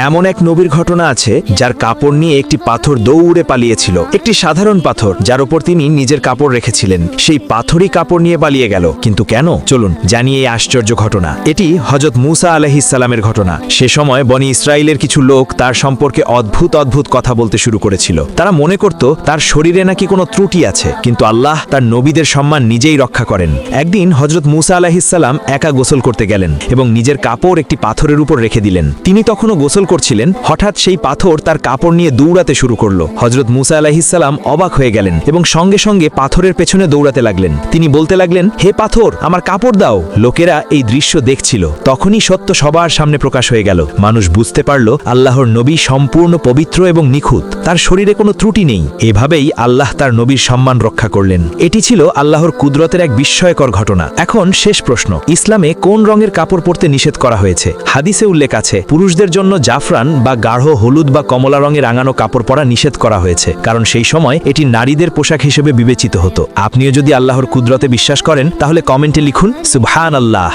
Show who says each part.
Speaker 1: এমন এক নবীর ঘটনা আছে যার কাপড় নিয়ে একটি পাথর দৌড়ে পালিয়েছিল। একটি সাধারণ পাথর যার উপর তিনি নিজের কাপড় রেখেছিলেন, সেই পাথরই কাপড় নিয়ে পালিয়ে গেল। কিন্তু কেন? চলুন জানিয়ে এই আশ্চর্য ঘটনা। এটি হযরত মূসা আলাইহিস সালামের ঘটনা। সে সময় বনি ইসরায়েলের কিছু লোক তার সম্পর্কে অদ্ভুত অদ্ভুত কথা বলতে শুরু করেছিল। তারা মনে করত তার শরীরে নাকি কোনো ত্রুটি আছে, কিন্তু আল্লাহ তার নবীদের সম্মান নিজেই রক্ষা করেন। একদিন হযরত মূসা আলাইহিস সালাম একা গোসল করতে গেলেন এবং নিজের কাপড় একটি পাথরের উপর রেখে দিলেন। তিনি তখনও গোসল করছিলেন, হঠাৎ সেই পাথর তার কাপড় নিয়ে দৌড়াতে শুরু করলো। হযরত মূসা আলাইহিস সালাম অবাক হয়ে গেলেন এবং সঙ্গে সঙ্গে পাথরের পেছনে দৌড়াতে লাগলেন। তিনি বলতে লাগলেন, হে পাথর, আমার কাপড় দাও। লোকেরা এই দৃশ্য দেখছিল। তখনই সত্য সবার সামনে প্রকাশ হয়ে গেল। মানুষ বুঝতে পারল আল্লাহর নবী সম্পূর্ণ পবিত্র এবং নিখুঁত, তার শরীরে কোনো ত্রুটি নেই। এভাবেই আল্লাহ তার নবীর সম্মান রক্ষা করলেন। এটি ছিল আল্লাহর কুদরতের এক বিস্ময়কর ঘটনা। এখন শেষ প্রশ্ন, ইসলামে কোন রঙের কাপড় পরতে নিষেধ করা হয়েছে? হাদিসে উল্লেখ আছে পুরুষদের জন্য জাফরান বা গাঢ় হলুদ বা কমলা রঙে রাঙানো কাপড় পরা নিষেধ করা হয়েছে, কারণ সেই সময় এটি নারীদের পোশাক হিসেবে বিবেচিত হতো। আপনিও যদি আল্লাহর কুদরতে বিশ্বাস করেন তাহলে কমেন্টে লিখুন সুবহানাল্লাহ।